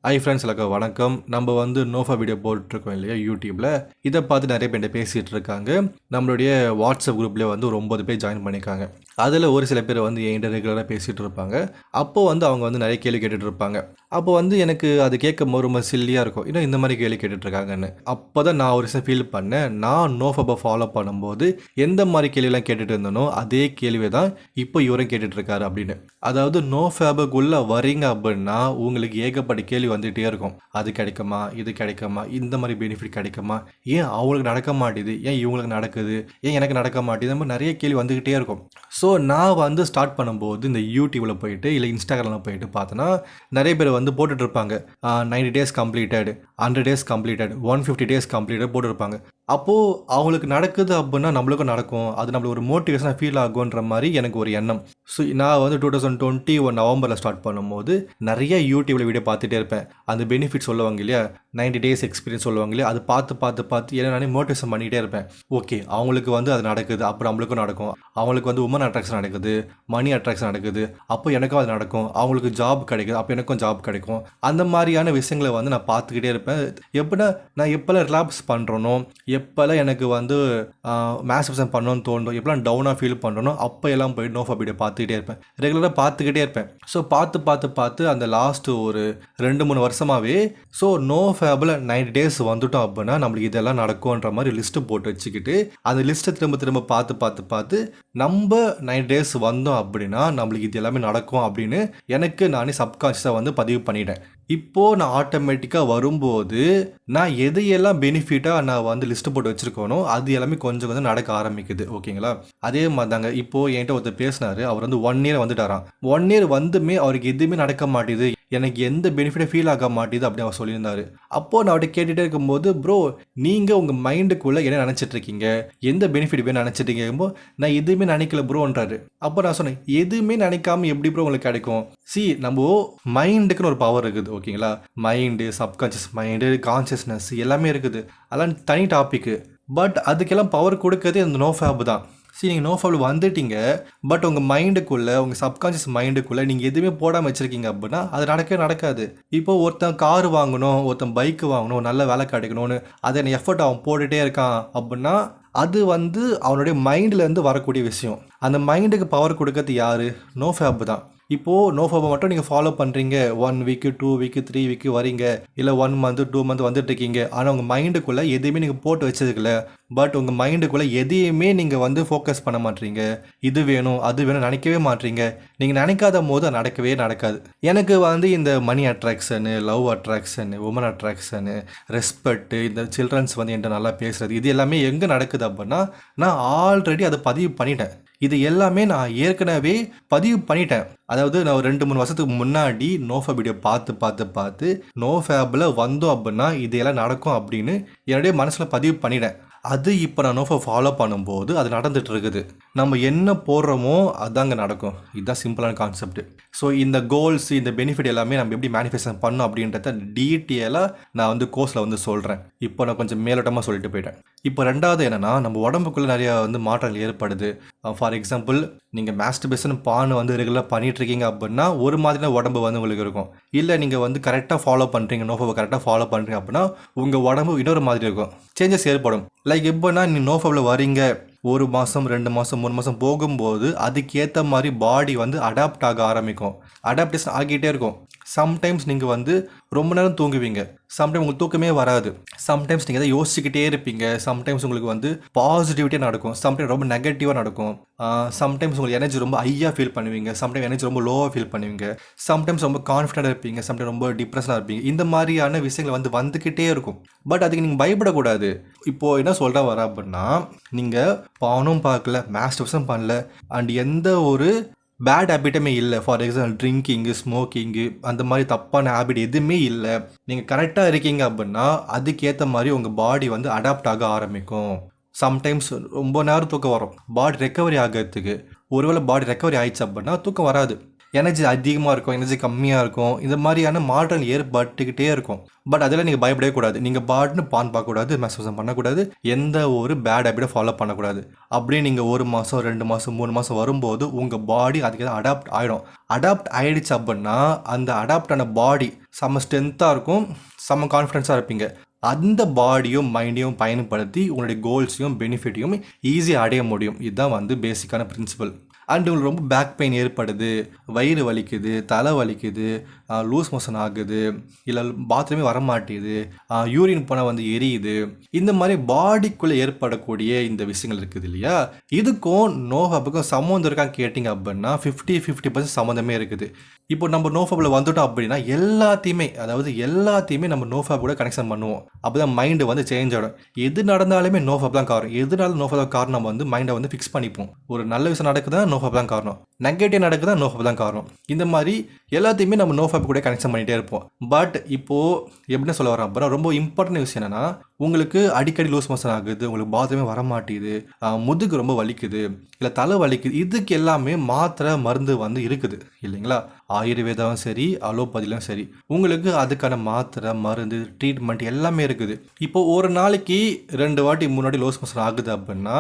Hi friends எல்லாருக்கும் வணக்கம். நம்ம வந்து நோஃபா வீடியோ போட்டுருக்கோம் இல்லையா யூடியூப்பில். இதை பார்த்து நிறைய பேர் பேசிகிட்டு இருக்காங்க. நம்மளுடைய வாட்ஸ்அப் குரூப்லேயே வந்து ஒரு 9 பேர் ஜாயின் பண்ணியிருக்காங்க. அதில் ஒரு சில பேர் வந்து என்கிட்ட ரெகுலராக பேசிகிட்டு இருப்பாங்க. அப்போது வந்து அவங்க வந்து நிறைய கேள்வி கேட்டுட்டு இருப்பாங்க. அப்போ வந்து எனக்கு அது கேட்கும்போது ரொம்ப சில்லியாக இருக்கும். இன்னும் இந்த மாதிரி கேள்வி கேட்டுட்ருக்காங்கன்னு. அப்போ தான் நான் ஒரு விஷயம் ஃபீல் பண்ணேன். நான் நோஃபாபை ஃபாலோ பண்ணும்போது எந்த மாதிரி கேள்வியெல்லாம் கேட்டுட்டு இருந்தனோ அதே கேள்வி தான் இப்போ இவரும் கேட்டுட்ருக்காரு அப்படின்னு. அதாவது நோஃபேபுக்குள்ளே வரீங்க அப்படின்னா உங்களுக்கு ஏகப்பட்ட கேள்வி வந்துகிட்டே இருக்கும். அது கிடைக்குமா, இது கிடைக்குமா, இந்த மாதிரி பெனிஃபிட் கிடைக்குமா, ஏன் அவங்களுக்கு நடக்க மாட்டேது, ஏன் இவங்களுக்கு நடக்குது, ஏன் எனக்கு நடக்க மாட்டேது, இந்த மாதிரி நிறைய கேள்வி வந்துக்கிட்டே இருக்கும். ஸோ நான் வந்து ஸ்டார்ட் பண்ணும்போது இந்த யூடியூப்பில் போயிட்டு இல்லை இன்ஸ்டாகிராமில் போயிட்டு பார்த்தோன்னா நிறைய பேர் வந்து போட்டுட்ருப்பாங்க 90 days completed, 100 days completed, 150 days completed போட்டுருப்பாங்க. அப்போது அவங்களுக்கு நடக்குது அப்படின்னா நம்மளுக்கும் நடக்கும், அது நம்மளுக்கு ஒரு மோட்டிவேஷனாக ஃபீல் ஆகுன்ற மாதிரி எனக்கு ஒரு எண்ணம். ஸோ நான் வந்து 2021 நவம்பரில் ஸ்டார்ட் பண்ணும்போது நிறைய யூடியூப்பில் வீடியோ பார்த்துட்டே இருப்பேன். அந்த பெனிஃபிட் சொல்லுவாங்க இல்லையா, 90 days எக்ஸ்பீரியன்ஸ் சொல்லுவாங்க இல்லையா, அது பார்த்து ஏன்னா நானே மோட்டிவேஷன் பண்ணிகிட்டே இருப்பேன். ஓகே, அவங்களுக்கு வந்து அது நடக்குது, அப்புறம் நம்மளுக்கும் நடக்கும். அவங்களுக்கு வந்து உமன் அட்ராக்ஷன் நடக்குது, மணி அட்ராக்ஷன் நடக்குது, அப்போ எனக்கும் அது நடக்கும். அவங்களுக்கு ஜாப் கிடைக்குது, அப்போ எனக்கும் ஜாப் கிடைக்கும். அந்த மாதிரியான விஷயங்களை வந்து நான் பார்த்துக்கிட்டே இருப்பேன். எப்படின்னா நான் எப்போல்லாம் ரிலாக்ஸ் பண்ணுறனோ, எப்போல்லாம் எனக்கு வந்து மேஸ்டர்பேஷன் பண்ணணும்னு தோணும், எப்போல்லாம் டவுனாக ஃபீல் பண்ணுறனோ அப்போ எல்லாம் போய் நோஃபா வீடியோ பார்த்துக்கிட்டே இருப்பேன். ரெகுலராக பார்த்துக்கிட்டே இருப்பேன். ஸோ பார்த்து அந்த லாஸ்ட்டு ஒரு 2-3 வருஷமாகவே ஸோ நோஃபேபில் 90 days வந்துட்டோம் அப்படின்னா நம்மளுக்கு இதெல்லாம் நடக்கும்ன்ற மாதிரி லிஸ்ட்டு போட்டு வச்சுக்கிட்டு அந்த லிஸ்ட்டை திரும்ப பார்த்து நம்ம 90 days வந்தோம் அப்படின்னா நம்மளுக்கு இது எல்லாமே நடக்கும் அப்படின்னு எனக்கு நானே சப்கான்ஷியஸாக வந்து பதிவு பண்ணிட்டேன். இப்போது நான் ஆட்டோமேட்டிக்காக வரும்போது நான் எதையெல்லாம் பெனிஃபிட்டாக நான் வந்து லிஸ்ட்டு போட்டு வச்சுருக்கோனோ அது எல்லாமே கொஞ்சம் நடக்க ஆரம்பிக்குது. ஓகேங்களா, அதே மாதிரி தாங்க இப்போது என்கிட்ட ஒருத்தர் பேசினார். அவர் வந்து 1 year வந்துட்டாராம். 1 year வந்துமே அவருக்கு எதுவுமே நடக்க மாட்டேது, எனக்கு எந்த பெனிஃபிட்டை ஃபீல் ஆக மாட்டேது அப்படின்னு அவர் சொல்லியிருந்தார். அப்போது நான் அவர்கிட்ட கேட்டுகிட்டே இருக்கும்போது, ப்ரோ நீங்கள் உங்கள் மைண்டுக்குள்ளே என்ன நினச்சிட்ருக்கீங்க, எந்த பெனிஃபிட் வேணும் நினச்சிட்டு கேட்கும்போது நான் எதுவுமே நினைக்கல ப்ரோன்றாரு. அப்போ நான் சொன்னேன், எதுவுமே நினைக்காம எப்படி ப்ரோ உங்களுக்கு கிடைக்கும்? நம்ம மைண்டுக்குன்னு ஒரு பவர் இருக்குது. ஓகேங்களா, மைண்டு, சப்கான்ஷியஸ் மைண்டு, கான்ஷியஸ்னஸ் எல்லாமே இருக்குது. அதெல்லாம் தனி டாப்பிக்கு. பட் அதுக்கெல்லாம் பவர் கொடுக்கறதே அந்த நோஃபேப் தான். நீங்கள் நோஃபேபில் வந்துட்டீங்க, பட் உங்கள் மைண்டுக்குள்ளே, உங்கள் சப்கான்ஷியஸ் மைண்டுக்குள்ளே நீங்கள் எதுவுமே போடாமல் வச்சுருக்கீங்க அப்படின்னா அது நடக்காது. இப்போ ஒருத்தன் கார் வாங்கணும், ஒருத்தன் பைக்கு வாங்கணும், நல்ல வேலை கிடைக்கணும்னு அதை எஃபர்ட் அவன் போட்டுகிட்டே இருக்கான் அப்படின்னா அது வந்து அவனுடைய மைண்ட்லேருந்து வரக்கூடிய விஷயம். அந்த மைண்டுக்கு பவர் கொடுக்கறது யார்? நோஃபேப் தான். இப்போது நோஃபேப்பை மட்டும் நீங்கள் ஃபாலோ பண்ணுறீங்க, 1 week 2 week 3 week வரீங்க, இல்லை 1 month 2 month வந்துட்டுருக்கீங்க. ஆனால் உங்கள் மைண்டுக்குள்ளே எதையுமே நீங்கள் போட்டு வச்சதுக்குல, பட் உங்கள் மைண்டுக்குள்ளே எதையுமே நீங்கள் வந்து ஃபோக்கஸ் பண்ண மாட்டீங்க. இது வேணும் அது வேணும் நினைக்கவே மாட்டீங்க. நீங்கள் நினைக்காத போது அது நடக்காது. எனக்கு வந்து இந்த money attraction, love attraction, woman attraction, respect, இந்த சில்ட்ரன்ஸ் வந்து என்கிட்ட நல்லா பேசுகிறது, இது எல்லாமே எங்கே நடக்குது அப்படின்னா நான் ஆல்ரெடி அதை பதிவு பண்ணிட்டேன். இது எல்லாமே நான் ஏற்கனவே பதிவு பண்ணிட்டேன். அதாவது நான் 2-3 வருஷத்துக்கு முன்னாடி நோஃபேப் வீடியோ பார்த்து நோஃபேப்பில் வந்தோம் அப்படின்னா இதெல்லாம் நடக்கும் அப்படின்னு என்னுடைய மனசில் பதிவு பண்ணிட்டேன். அது இப்போ நான் நோஃபேப் ஃபாலோ பண்ணும்போது அது நடந்துகிட்டு இருக்குது. நம்ம என்ன போடுறோமோ அதுதாங்க நடக்கும். இதுதான் சிம்பிளான கான்செப்ட். ஸோ இந்த கோல்ஸ், இந்த பெனிஃபிட் எல்லாமே நம்ம எப்படி மேனிஃபெஸ்ட் பண்ணணும் அப்படின்றத டீட்டெயிலாக நான் வந்து கோர்ஸில் வந்து சொல்கிறேன். இப்போ நான் கொஞ்சம் மேலோட்டமாக சொல்லிட்டு போயிட்டேன். இப்போ ரெண்டாவது என்னென்னா, நம்ம உடம்புக்குள்ளே நிறையா வந்து மாற்றங்கள் ஏற்படுது. ஃபார் எக்ஸாம்பிள், நீங்கள் மாஸ்டர்பேஷன் பான் வந்து ரெகுலராக பண்ணிகிட்ருக்கீங்க அப்படின்னா ஒரு மாதிரியான உடம்பு வந்து உங்களுக்கு இருக்கும். இல்லை நீங்கள் வந்து கரெக்டாக ஃபாலோ பண்ணுறீங்க, நோஃபேப்பை கரெக்டாக ஃபாலோ பண்ணுறீங்க அப்படின்னா உங்கள் உடம்பு இன்னொரு மாதிரி இருக்கும், சேஞ்சஸ் ஏற்படும். லைக் எப்போனா நீ நோஃபேப்பில் வரீங்க, 1 மாதம் 2 மாதம் 3 மாதம் போகும்போது அதுக்கேற்ற மாதிரி பாடி வந்து அடாப்ட் ஆக ஆரம்பிக்கும். அடாப்டேஷன் ஆகிட்டே இருக்கும். சம்டைம்ஸ் நீங்கள் வந்து ரொம்ப நேரம் தூங்குவீங்க, சம்டைம்ஸ் உங்களுக்கு தூக்கமே வராது, சம்டைம்ஸ் நீங்கள் எதாவது யோசிச்சுக்கிட்டே இருப்பீங்க, சம்டைம்ஸ் உங்களுக்கு வந்து பாசிட்டிவிட்டியாக நடக்கும், சம்டைம்ஸ் ரொம்ப நெகட்டிவாக நடக்கும், சம்டைம்ஸ் உங்களுக்கு எனர்ஜி ரொம்ப ஹையாக ஃபீல் பண்ணுவீங்க, சம்டைம்ஸ் எனர்ஜி ரொம்ப லோவாக ஃபீல் பண்ணுவீங்க, சம்டைம்ஸ் ரொம்ப கான்ஃபிடென்ட்டாக இருப்பீங்க, சம்டைம்ஸ் ரொம்ப டிப்ரெஷனாக இருப்பீங்க. இந்த மாதிரியான விஷயங்கள் வந்து வந்துக்கிட்டே இருக்கும். பட் அதுக்கு நீங்கள் பயப்படக்கூடாது. இப்போது என்ன சொல்கிற வர அப்படின்னா, நீங்கள் பானும் பார்க்கல, மாஸ்டர்பேஷன் பண்ணல, அண்ட் எந்த ஒரு பேட் ஹேபிட்டுமே இல்லை. ஃபார் எக்ஸாம்பிள் ட்ரிங்கிங்கு, ஸ்மோக்கிங்கு, அந்த மாதிரி தப்பான ஹேபிட் எதுவுமே இல்லை. நீங்கள் கரெக்டாக இருக்கீங்க அப்படின்னா அதுக்கேற்ற மாதிரி உங்கள் பாடி வந்து அடாப்ட் ஆக ஆரம்பிக்கும். சம்டைம்ஸ் ரொம்ப நேரம் தூக்கம் வரும் பாடி ரெக்கவரி ஆகிறதுக்கு. ஒருவேளை பாடி ரெக்கவரி ஆயிடுச்சு அப்படின்னா தூக்கம் வராது. எனர்ஜி அதிகமாக இருக்கும், எனர்ஜி கம்மியாக இருக்கும், இந்த மாதிரியான மாற்றம் ஏற்பட்டுக்கிட்டே இருக்கும். பட் அதில் நீங்கள் பயப்படவே கூடாது. நீங்கள் பாட்னு பார்க்கக்கூடாது, மெசேஜ் பண்ணக்கூடாது, எந்த ஒரு பேட் ஹேபிட்டை ஃபாலோ பண்ணக்கூடாது. அப்படியே நீங்கள் 1 மாதம் 2 மாதம் 3 மாதம் வரும்போது உங்கள் பாடி அதுக்கு தான் அடாப்ட் ஆகிடும். அடாப்ட் ஆகிடுச்சு அப்படின்னா அந்த அடாப்ட் ஆன பாடி செம்ம ஸ்ட்ரென்த்தாக இருக்கும், செம்ம கான்ஃபிடென்ஸாக இருப்பீங்க. அந்த பாடியும் மைண்டையும் பயன்படுத்தி உங்களுடைய கோல்ஸையும் பெனிஃபிட்டையும் ஈஸியாக அடைய முடியும். இதுதான் வந்து பேசிக்கான பிரின்சிபல். அண்ட் உங்களுக்கு ரொம்ப பேக் பெயின் ஏற்படுது, வயிறு வலிக்குது, தலை வலிக்குது, லூஸ் மோஷன் ஆகுது, இல்லை பாத்ரூமே வரமாட்டேது, யூரின் போனால் வந்து எரியுது, இந்த மாதிரி பாடிக்குள்ளே ஏற்படக்கூடிய இந்த விஷயங்கள் இருக்குது இல்லையா, இதுக்கும் நோஃபாப்புக்கும் சம்மந்தம் இருக்கான்னு கேட்டிங்க அப்படின்னா 50% சம்மந்தமே இருக்குது. இப்போ நம்ம நோஃபாப்பில் வந்துட்டோம் அப்படின்னா எல்லாத்தையுமே நம்ம நோஃபாப் கூட கனெக்ஷன் பண்ணுவோம். அப்போ தான் மைண்டு வந்து சேஞ்ச் ஆகிடும். எது நடந்தாலுமே நோஃபாப் தான் காரணம். எதுனாலும் நோஃபாப் காரணம் நம்ம வந்து மைண்டை வந்து ஃபிக்ஸ் பண்ணிப்போம். ஒரு நல்ல விஷயம் நடக்குதா நோஃபாப் தான் காரணம், நெகட்டிவ் நடக்குதா நோஃபாப் தான் காரணம். இந்த மாதிரி எல்லாத்தையுமே நம்ம நோஃபாப் கூட கனெக்ஷன் பண்ணிகிட்டே இருப்போம். பட் இப்போது எப்படி சொல்ல வரேன் அப்படின்னா, ரொம்ப இம்பார்ட்டன்ட் விஷயம் என்னென்னா, உங்களுக்கு அடிக்கடி லூஸ் மோஷன் ஆகுது, உங்களுக்கு பாத்ரூமே வரமாட்டேது, முதுகு ரொம்ப வலிக்குது, இல்லை தலை வலிக்குது, இதுக்கு எல்லாமே மாத்திரை மருந்து வந்து இருக்குது இல்லைங்களா. ஆயுர்வேதாவும் சரி, அலோபதியிலும் சரி, உங்களுக்கு அதுக்கான மாத்திரை மருந்து ட்ரீட்மெண்ட் எல்லாமே இருக்குது. இப்போ ஒரு நாளைக்கு 2 வாட்டி 3 வாட்டி லூஸ் மோஷன் ஆகுது அப்படின்னா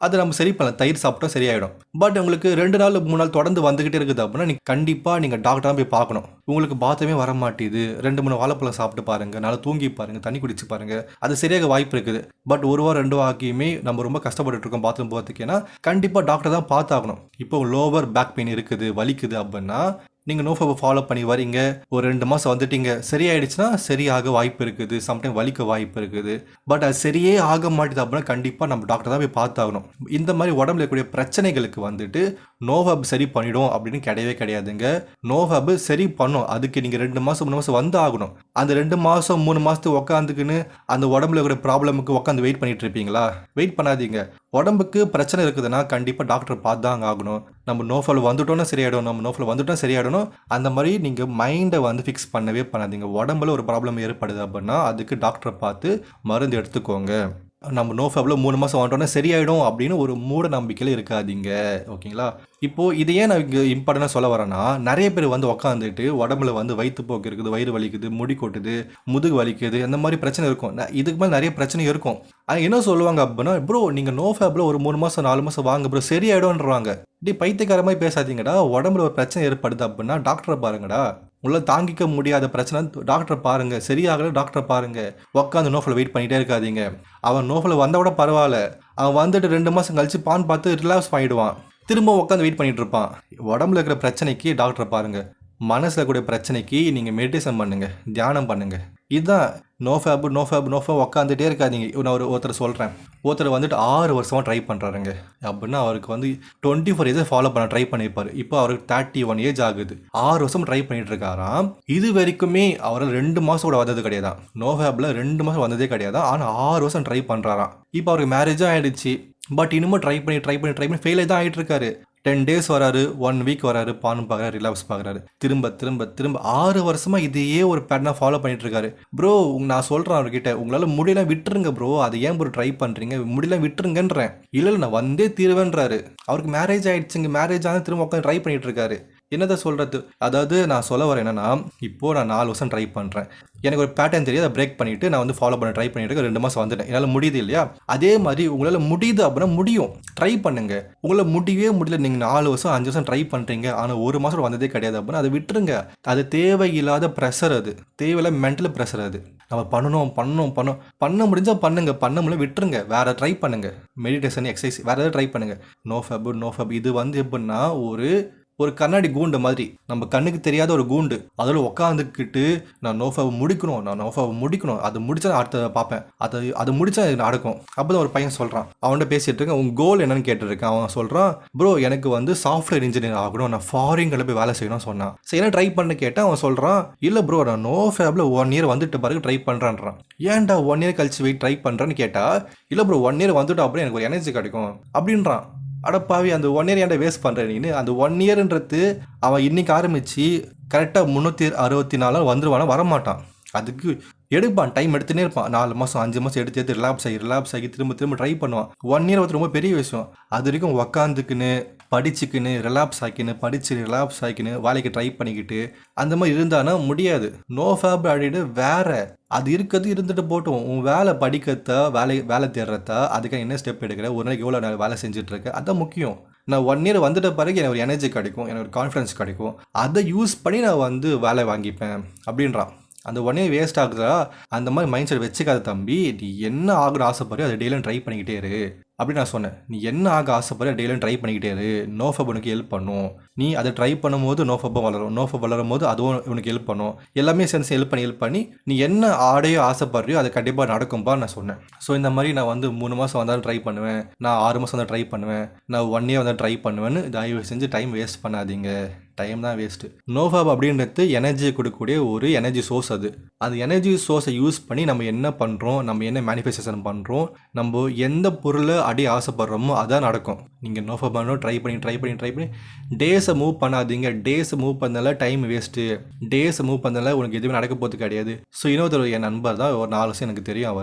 அதை நம்ம சரி பண்ணலாம், தயிர் சாப்பிட்டா சரியாயிடும். பட் உங்களுக்கு 2 நாள் 3 நாள் தொடர்ந்து வந்துக்கிட்டே இருக்குது அப்படின்னா நீங்கள் டாக்டராக போய் பார்க்கணும். உங்களுக்கு பாத்ரூமே வர மாட்டேது, 2-3 வாழைப்பழம் சாப்பிட்டு பாருங்கள், நல்லா தூங்கி பாருங்கள், தண்ணி குடிச்சு பாருங்கள், அது சரியாக வாய்ப்பு இருக்குது. பட் 1 வாரம் 2 வாக்கியுமே நம்ம ரொம்ப கஷ்டப்பட்டு இருக்கோம் பாத்ரூம் போகிறதுக்கு. ஏன்னா கண்டிப்பாக டாக்டர் தான் பார்த்தாகணும். இப்போ லோவர் பேக் பெயின் இருக்குது, வலிக்குது அப்படின்னா நீங்கள் நோஃபாப்பை ஃபாலோ பண்ணி வரீங்க, ஒரு 2 மாதம் வந்துட்டீங்க, சரியாயிடுச்சுன்னா சரியாக வாய்ப்பு இருக்குது, சம்டைம் வலிக்க வாய்ப்பு இருக்குது. பட் அது சரியே ஆக மாட்டேது அப்படின்னா கண்டிப்பாக நம்ம டாக்டர் தான் போய் பார்த்தாகணும். இந்த மாதிரி உடம்புல இருக்கக்கூடிய பிரச்சனைகளுக்கு வந்துட்டு நோஃபாப் சரி பண்ணிடும் அப்படின்னு கிடையவே கிடையாதுங்க. நோஃபாப் சரி பண்ணும், அதுக்கு நீங்கள் 2 மாதம் 3 மாதம் வந்து ஆகணும். அந்த 2 மாதம் 3 மாதத்துக்கு உட்காந்துக்குன்னு அந்த உடம்புல இருக்கிற ப்ராப்ளமுக்கு உட்காந்து வெயிட் பண்ணிட்டு இருப்பீங்களா? வெயிட் பண்ணாதீங்க. உடம்புக்கு பிரச்சனை இருக்குதுன்னா கண்டிப்பாக டாக்டர் பார்த்து தாங்க ஆகணும். நம்ம நோஃபால் வந்துட்டோன்னா சரியாயிடணும். அந்த மாதிரி நீங்கள் மைண்டை வந்து ஃபிக்ஸ் பண்ணவே பண்ணாதீங்க. உடம்புல ஒரு ப்ராப்ளம் ஏற்படுது அப்படின்னா அதுக்கு டாக்டரை பார்த்து மருந்து எடுத்துக்கோங்க. நம்ம நோஃபாப்பில் 3 மாதம் வந்துட்டோன்னா சரியாயிடும் அப்படின்னு ஒரு மூட நம்பிக்கையில் இருக்காதீங்க, ஓகேங்களா. இப்போது இது ஏன் நான் இங்கே இம்பார்ட்டண்டாக சொல்ல வரேன்னா, நிறைய பேர் வந்து உட்காந்துட்டு உடம்புல வந்து வயிற்றுப்போக்கு இருக்குது, வயிறு வலிக்குது, முடி கொட்டுது, முதுகு வலிக்குது, அந்த மாதிரி பிரச்சனை இருக்கும். இதுக்கு மேலே நிறைய பிரச்சனை இருக்கும். என்ன சொல்லுவாங்க அப்படின்னா, ப்ரோ நீங்கள் நோஃபாப்பில் ஒரு 3 மாதம் 4 மாதம் வாங்க ப்ரோ சரியாயிடும்ன்றாங்க. பைத்தியக்கார மாதிரி பேசாதீங்கடா. உடம்புல ஒரு பிரச்சனை ஏற்படுது அப்படின்னா டாக்டரை பாருங்கடா. உள்ள தாங்கிக்க முடியாத பிரச்சனை டாக்டரை பாருங்க, சரியாகல டாக்டரை பாருங்க. உட்காந்து நோஃபில் வெயிட் பண்ணிகிட்டே இருக்காதீங்க. அவன் நோஃபில் வந்தால் கூட பரவாயில்ல, அவன் வந்துட்டு 2 மாதம் கழிச்சு பான் பார்த்து ரிலாக்ஸ் பண்ணிடுவான், திரும்ப உட்காந்து வெயிட் பண்ணிட்டு இருப்பான். உடம்புல இருக்கிற பிரச்சனைக்கு டாக்டரை பாருங்க, மனசில் கூடிய பிரச்சனைக்கு நீங்கள் மெடிடேஷன் பண்ணுங்கள், தியானம் பண்ணுங்கள். இதுதான் நோஃபாப் உட்காந்துட்டே இருக்காதீங்க. நான் ஒருத்தர் சொல்கிறேன், ஒருத்தர் வந்துட்டு 6 வருஷமாக ட்ரை பண்ணுறாருங்க அப்படின்னா அவருக்கு வந்து 24 இயர்ஸை ஃபாலோ பண்ண ட்ரை பண்ணியிருப்பார். இப்போ அவருக்கு 31 ஏஜ் ஆகுது. 6 வருஷம் ட்ரை பண்ணிட்டு இருக்காராம். இது வரைக்குமே அவரால் 2 மாதம் கூட வந்தது கிடையாதான். நோஃபாப்பில் 2 மாதம் வந்ததே கிடையாதான். ஆனால் 6 வருஷம் ட்ரை பண்ணுறாராம். இப்போ அவருக்கு மேரேஜும் ஆகிடுச்சு. பட் இன்னமும் ட்ரை பண்ணி ஃபெயிலே தான் ஆகிட்டு இருக்காரு. 10 days வராரு, 1 week வராரு, பான் பார்க்குறாரு, ரிலாக்ஸ் பார்க்குறாரு, திரும்ப 6 வருஷமாக இதையே ஒரு பேட்டர்னாக ஃபாலோ பண்ணிட்டு இருக்காரு. ப்ரோ நான் சொல்கிறேன் அவர்கிட்ட, உங்களால் முடியலாம் விட்டுருங்க ப்ரோ, அதை ஏன் ப்ரோ ட்ரை பண்ணுறீங்க, முடியலாம் விட்டுருங்கன்றேன். இல்லை நான் வந்தே தீருவேன்றாரு. அவருக்கு மேரேஜ் ஆகிடுச்சுங்க, மேரேஜ் ஆனால் திரும்ப உட்காந்து ட்ரை பண்ணிட்டு இருக்காரு. என்னதை சொல்கிறது, அதாவது நான் சொல்ல வரேன் என்னன்னா, இப்போது நான் 4 வருஷம் ட்ரை பண்ணுறேன், எனக்கு ஒரு பேட்டர்ன் தெரியாது, அதை பிரேக் பண்ணிவிட்டு நான் வந்து ஃபாலோ பண்ண ட்ரை பண்ணிட்டு 2 மாதம் வந்துட்டேன், என்னால் முடியுது இல்லையா. அதே மாதிரி உங்களால் முடியுது அப்படின்னா முடியும், ட்ரை பண்ணுங்கள். உங்களால் முடியவே முடியல, நீங்கள் 4 வருஷம் 5 வருஷம் ட்ரை பண்ணுறீங்க ஆனால் 1 மாதம் வந்ததே கிடையாது அப்படின்னா அதை விட்டுருங்க. அது தேவையில்லாத ப்ரெஷர், அது தேவையில்லாத மென்டல் ப்ரெஷர். அது நம்ம பண்ண முடிஞ்சால் பண்ணுங்க, பண்ண முடியல விட்டுருங்க, வேறு ட்ரை பண்ணுங்கள். மெடிடேஷன், எக்ஸசைஸ், வேறு ஏதாவது ட்ரை பண்ணுங்கள். நோஃபாப் இது வந்து எப்படின்னா ஒரு கண்ணாடி கூண்டு மாதிரி, நம்ம கண்ணுக்கு தெரியாத ஒரு கூண்டு, அதில் உட்காந்துக்கிட்டு நான் நோஃபாவை முடிக்கணும், அது முடிச்சா அடுத்த பார்ப்பேன், அது முடிச்சா எனக்கு நடக்கும். அப்போ தான் ஒரு பையன் சொல்கிறான், அவன்கிட்ட பேசிகிட்டு இருக்கேன், உங்கள் கோல் என்னன்னு கேட்டுருக்கேன். அவன் சொல்கிறான், ப்ரோ எனக்கு வந்து சாஃப்ட்வேர் இன்ஜினியர் ஆகணும், நான் ஃபாரின்ல போய் வேலை செய்யணும்னு சொன்னான். சரி என்ன ட்ரை பண்ண கேட்டேன். அவன் சொல்கிறான், இல்லை ப்ரோ நான் நோஃபாப்ல 1 year வந்துட்டு பிறகு ட்ரை பண்ணுறான்றான். ஏன்டா 1 year கழிச்சு வெயிட் ட்ரை பண்ணுறேன்னு கேட்டால், இல்லை ப்ரோ 1 year வந்துட்டு அப்படியே எனக்கு ஒரு எனர்ஜி கிடைக்கும் அப்படின்றான். அடப்பாவி, அந்த 1 year ஏன்டா வேஸ்ட் பண்ணுறேன் நீனு. அந்த 1 yearன்றது அவன் இன்னைக்கு ஆரம்பித்து கரெக்டாக 364 நாள் வந்துடுவானா, வரமாட்டான். அதுக்கு எடுப்பான், டைம் எடுத்துகிட்டே இருப்பான். 4 மாதம் 5 மாதம் எடுத்து ரிலாப்ஸ் ஆகி திரும்ப ட்ரை பண்ணுவான். 1 year வந்து ரொம்ப பெரிய விஷயம். அது வரைக்கும் உக்காந்துக்குன்னு படிச்சுக்கின்னு ரிலாப்ஸ் ஆக்கின்னு படித்து ரிலாப்ஸ் ஆக்கின்னு வேலைக்கு ட்ரை பண்ணிக்கிட்டு அந்த மாதிரி இருந்தானா முடியாது. நோ ஃபேப் அப்படின்னு வேற அது இருக்கிறது இருந்துட்டு போட்டும். உன் வேலை படிக்கிறதா வேலை தேடுறதா அதுக்காக என்ன ஸ்டெப் எடுக்கிற, ஒரு நாளைக்கு எவ்வளோ வேலை செஞ்சுட்டு இருக்க, அதான் முக்கியம். நான் 1 இயர் வந்துட்ட பிறகு எனக்கு ஒரு எனர்ஜி கிடைக்கும், எனக்கு ஒரு கான்ஃபிடன்ஸ் கிடைக்கும், அதை யூஸ் பண்ணி நான் வந்து வேலை வாங்கிப்பேன் அப்படின்றான். அந்த 1 இயர் வேஸ்ட் ஆகுதா அந்த மாதிரி மைண்ட் செட் வச்சுக்காத தம்பி. நீ என்ன ஆகணும் ஆசைப்படுறியோ அதை டெய்லியும் ட்ரை பண்ணிக்கிட்டே இரு அப்படின்னு நான் சொன்னேன். நீ என்ன ஆக ஆசைப்படுற டெய்லியும் ட்ரை பண்ணிக்கிட்டே இரு. நோஃபப் உனக்கு ஹெல்ப் பண்ணும். நீ அதை ட்ரை பண்ணும்போது நோஃபப்பும் வளரும், நோஃபப் வளரும் போது அதுவும் உனக்கு ஹெல்ப் பண்ணும். எல்லாமே சேர்ந்து ஹெல்ப் பண்ணி நீ என்ன ஆடையோ ஆசைப்படுறியோ அது கண்டிப்பாக நடக்கும்பா நான் சொன்னேன். ஸோ இந்த மாதிரி நான் வந்து 3 மாதம் வந்தாலும் ட்ரை பண்ணுவேன், நான் 6 மாதம் வந்தால் ட்ரை பண்ணுவேன், நான் 1 இயர் வந்தால் ட்ரை பண்ணுவேன்னு தயவு செஞ்சு டைம் வேஸ்ட் பண்ணாதீங்க. டைம் தான் வேஸ்ட்டு. நோஃபப் அப்படின்றது எனர்ஜியை கொடுக்கக்கூடிய ஒரு எனர்ஜி சோர்ஸ். அந்த எனர்ஜி சோர்ஸை யூஸ் பண்ணி நம்ம என்ன பண்ணுறோம், நம்ம என்ன மேனிஃபெஸ்டேஷன் பண்ணுறோம், நம்ம எந்த பொருளை அடைய ஆசைப்படுறோமோ அதான் நடக்கும். நீங்கள் நோஃபப் பண்ணணும் ட்ரை பண்ணி டேஸை மூவ் பண்ணாதீங்க. டேஸை மூவ் பண்ணதால டைம் வேஸ்ட்டு. டேஸை மூவ் பண்ணதால உனக்கு எதுவுமே நடக்க போகிறது கிடையாது. ஸோ இன்னொருத்தர் என் நண்பர் தான், ஒரு 4 வருஷம் எனக்கு தெரியும்.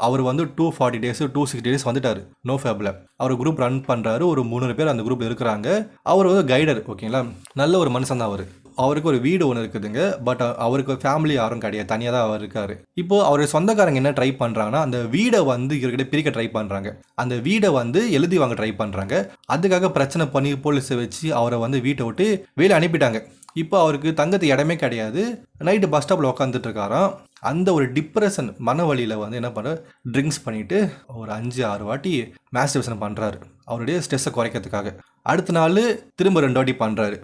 அவர் வந்து 240 days 260 days வந்துட்டார் நோஃபேப்பில். அவர் குரூப் ரன் பண்ணுறாரு. ஒரு 300 பேர் அந்த குரூப் இருக்கிறாங்க. அவர் வந்து கைடர், ஓகேங்களா, நல்ல ஒரு மனுஷன் தான். அவருக்கு ஒரு வீடு ஒன்று இருக்குதுங்க. பட் அவருக்கு ஃபேமிலி யாரும் கிடையாது, தனியாக தான் அவர் இருக்காரு. இப்போது அவருடைய சொந்தக்காரங்க என்ன ட்ரை பண்ணுறாங்கன்னா, அந்த வீடை வந்து இவர்கிட்ட பிரிக்க ட்ரை பண்ணுறாங்க. அந்த வீடை வந்து எழுதி வாங்க ட்ரை பண்ணுறாங்க. அதுக்காக பிரச்சனை பண்ணி போலீஸை வச்சு அவரை வந்து வீட்டை விட்டு வெளியே அனுப்பிட்டாங்க. இப்போ அவருக்கு தங்கத்து இடமே கிடையாது. நைட்டு பஸ் ஸ்டாப்பில் உட்காந்துட்டு இருக்காராம். அந்த ஒரு டிப்ரெஷன் மன வழியில் வந்து என்ன பண்ணுற, ட்ரிங்க்ஸ் பண்ணிவிட்டு ஒரு 5-6 வாட்டி மாஸ்டர்பேஷன் பண்ணுறாரு அவருடைய ஸ்ட்ரெஸ்ஸை குறைக்கிறதுக்காக. அடுத்த நாள் திரும்ப 2 வாட்டி பண்ணுறாரு.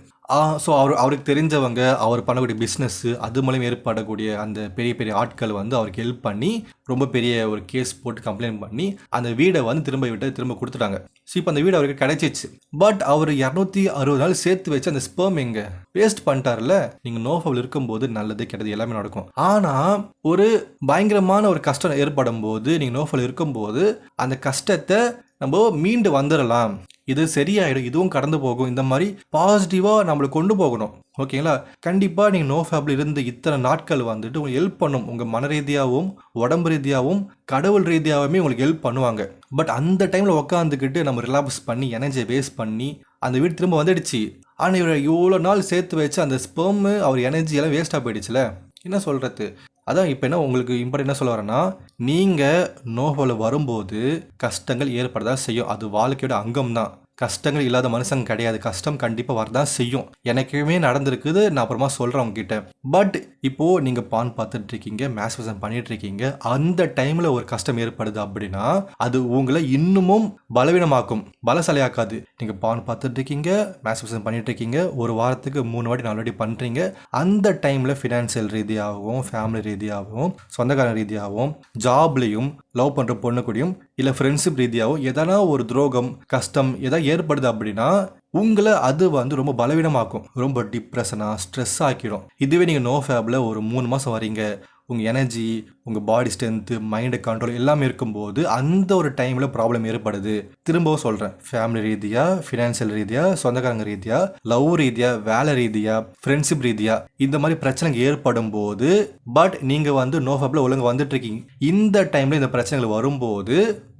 ஸோ அவருக்கு தெரிஞ்சவங்க, அவர் பண்ணக்கூடிய பிஸ்னஸ்ஸு, அது மூலம் ஏற்படக்கூடிய அந்த பெரிய பெரிய ஆட்கள் வந்து அவருக்கு ஹெல்ப் பண்ணி ரொம்ப பெரிய ஒரு கேஸ் போட்டு கம்ப்ளைண்ட் பண்ணி அந்த வீடை வந்து திரும்ப கொடுத்துட்டாங்க. ஸோ இப்போ அந்த வீடு அவருக்கு கிடைச்சிச்சு. பட் அவர் 260 நாள் சேர்த்து வச்சு அந்த ஸ்பெர்ம் எங்கே வேஸ்ட் பண்ணிட்டார்ல. நீங்கள் நோஃபபில் இருக்கும்போது நல்லது கெட்டது எல்லாமே நடக்கும். ஆனால் ஒரு பயங்கரமான ஒரு கஷ்டம் ஏற்படும் போது, நீங்கள் நோஃபபில் இருக்கும்போது அந்த கஷ்டத்தை நம்ம மீண்டு வந்துடலாம், இது சரியாயிடும், இதுவும் கடந்து போகும், இந்த மாதிரி பாசிட்டிவாக நம்மளை கொண்டு போகணும். ஓகேங்களா? கண்டிப்பாக நீங்கள் நோஃபேப்பில் இருந்து இத்தனை நாட்கள் வந்துட்டு உங்களுக்கு ஹெல்ப் பண்ணும். உங்கள் மன ரீதியாகவும் உடம்பு ரீதியாகவும் கடவுள் ரீதியாகவுமே உங்களுக்கு ஹெல்ப் பண்ணுவாங்க. பட் அந்த டைமில் உட்காந்துக்கிட்டு நம்ம ரிலாக்ஸ் பண்ணி எனர்ஜியை வேஸ்ட் பண்ணி அந்த வீடு திரும்ப வந்துடுச்சு. ஆனால் இவர் இவ்வளோ நாள் சேர்த்து வச்சு அந்த ஸ்பெர்மு அவர் எனர்ஜி எல்லாம் வேஸ்ட்டாக போயிடுச்சுல. என்ன சொல்கிறது? அதான் இப்போ என்ன உங்களுக்கு இம்பார்ட்டன் என்ன சொல்ல வரேன்னா, நீங்கள் நோஃபபில் வரும்போது கஷ்டங்கள் ஏற்படதான் செய்யும். அது வாழ்க்கையோட அங்கம் தான். கஷ்டங்கள் இல்லாத மனுஷன் கிடையாது. கஷ்டம் கண்டிப்பாக வரதான் செய்யும். எனக்குமே நடந்திருக்குது, நான் அப்புறமா சொல்கிறேன் உங்ககிட்ட. பட் இப்போது நீங்கள் பான் பார்த்துட்டு இருக்கீங்க, மாஸ்டர்பேஷன் பண்ணிட்டு இருக்கீங்க, அந்த டைமில் ஒரு கஷ்டம் ஏற்படுது அப்படின்னா அது உங்களை இன்னமும் பலவீனமாக்கும், பலசாலியாக்காது. நீங்கள் பான் பார்த்துட்டு இருக்கீங்க, மாஸ்டர்பேஷன் பண்ணிட்டு இருக்கீங்க, ஒரு வாரத்துக்கு 3 வாட்டி 4 வாட்டி பண்ணுறீங்க. அந்த டைமில் ஃபினான்சியல் ரீதியாகவும் ஃபேமிலி ரீதியாகவும் சொந்தக்காரன் ரீதியாகவும் ஜாப்லேயும் லவ் பண்ணுற பொண்ணு கூடயும் இல்லை ஃப்ரெண்ட்ஷிப் ரீதியாகவும் எதனா ஒரு துரோகம் கஷ்டம் எதாவது ஏற்படுது அப்படின்னா உங்களை அது வந்து ரொம்ப பலவீனமாக்கும், ரொம்ப டிப்ரெஷனாக ஸ்ட்ரெஸ் ஆக்கிடும். இதுவே நீங்கள் நோஃபேப்பில் ஒரு 3 மாதம் வரீங்க, உங்கள் எனர்ஜி, உங்கள் பாடி ஸ்ட்ரென்த்து, மைண்டு கண்ட்ரோல் எல்லாமே இருக்கும்போது அந்த ஒரு டைமில் ப்ராப்ளம் ஏற்படுது. திரும்பவும் சொல்கிறேன், ஃபேமிலி ரீதியாக, ஃபினான்ஷியல் ரீதியாக, சொந்தக்காரங்க ரீதியாக, லவ் ரீதியாக, வேலை ரீதியாக, ஃப்ரெண்ட்ஷிப் ரீதியாக இந்த மாதிரி பிரச்சனைகள் ஏற்படும் போது, பட் நீங்கள் வந்து நோஃபேப்பில் ஒழுங்காக வந்துட்டுருக்கீங்க, இந்த டைமில் இந்த பிரச்சனைகள் வரும்போது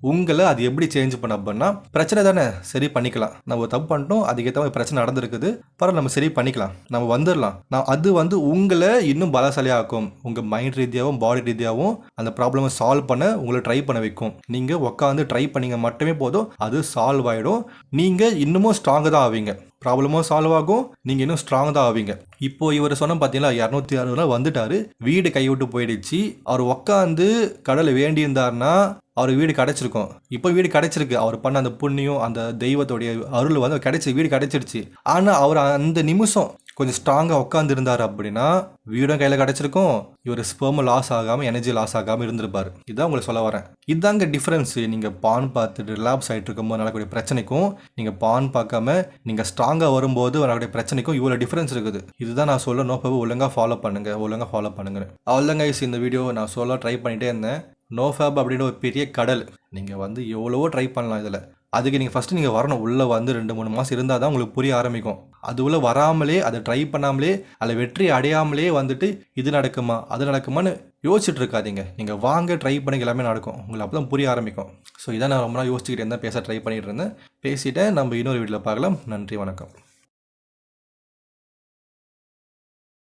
உங்களை அது எப்படி சேஞ்ச் பண்ண அப்படின்னா, பிரச்சனை தானே சரி பண்ணிக்கலாம், நம்ம தப்பு பண்ணிட்டோம், அதுக்கேற்ற மாதிரி பிரச்சனை நடந்திருக்குது, பரவாயில்ல நம்ம சரி பண்ணிக்கலாம், நம்ம வந்துடலாம். அது வந்து உங்களை இன்னும் பலசாலியாக்கும். உங்கள் மைண்ட் ரீதியாகவும் பாடி ரீதியாகவும் அந்த ப்ராப்ளமை சால்வ் பண்ண உங்களை ட்ரை பண்ண வைக்கும். நீங்கள் உட்காந்து ட்ரை பண்ணிங்க மட்டுமே போதும், அது சால்வ் ஆகிடும். நீங்கள் இன்னமும் ஸ்ட்ராங்காக தான் ஆவீங்க, ப்ராப்ளமும் சால்வ் ஆகும், நீங்கள் இன்னும் ஸ்ட்ராங் தான் ஆவீங்க. இப்போ இவர் சொன்ன பார்த்தீங்களா, 260 நாள் வந்துட்டாரு, வீடு கைவிட்டு போயிடுச்சு. அவர் உட்காந்து கடலை வேண்டியிருந்தாருன்னா அவர் வீடு கிடைச்சிருக்கும். இப்போ வீடு கிடைச்சிருக்கு, அவர் பண்ண அந்த புண்ணியம் அந்த தெய்வத்தோடைய அருள் வந்து வீடு கிடைச்சிருச்சு. ஆனால் அவர் அந்த நிமிஷம் கொஞ்சம் ஸ்ட்ராங்காக உட்காந்து இருந்தார் அப்படின்னா வீடும் கையில் கிடச்சிருக்கும், இவர் ஸ்பெர்ம் லாஸ் ஆகாமல் எனர்ஜி லாஸ் ஆகாமல் இருந்திருப்பார். இதுதான் உங்களுக்கு சொல்ல வரேன். இதுதாங்க டிஃப்ரென்ஸு. நீங்கள் பான் பார்த்துட்டு ரிலாப்ஸ் ஆகிட்டு இருக்கும்போது நடக்கக்கூடிய பிரச்சனைக்கும் நீங்கள் பான் பார்க்காம நீங்கள் ஸ்ட்ராங்காக வரும்போது வரக்கூடிய பிரச்சனைக்கும் இவ்வளோ டிஃப்ரென்ஸ் இருக்குது. இதுதான் நான் சொல்ல நோஃபேப்பை ஒழுங்காக ஃபாலோ பண்ணுங்கள், ஒழுங்காக ஃபாலோ பண்ணுங்க. அவ்வளோதாங்க இந்த வீடியோ நான் சொல்ல ட்ரை பண்ணிகிட்டே இருந்தேன். நோஃபேப் அப்படின்ற ஒரு பெரிய கடல், நீங்கள் வந்து எவ்வளவோ ட்ரை பண்ணலாம் இதில். அதுக்கு நீங்கள் ஃபஸ்ட்டு நீங்கள் வரணும், உள்ளே வந்து 2-3 மாதம் இருந்தால் தான் உங்களுக்கு புரிய ஆரம்பிக்கும். அதுக்குள்ளே வராமலே அதை ட்ரை பண்ணாமலே அதில் வெற்றி அடையாமலே வந்துட்டு இது நடக்குமா அது நடக்குமான்னு யோசிச்சுட்டு இருக்காதீங்க. நீங்கள் வாங்க ட்ரை பண்ணி எல்லாமே நடக்கும். உங்களுக்கு அப்போ தான் புரிய ஆரம்பிக்கும். ஸோ இதான் நான் ரொம்ப நாள் யோசிச்சுக்கிட்டு இருந்தேன், பேச ட்ரை பண்ணிகிட்டு இருந்தேன். பேசிட்டேன். நம்ம இன்னொரு வீடியோவில் பார்க்கலாம். நன்றி, வணக்கம்.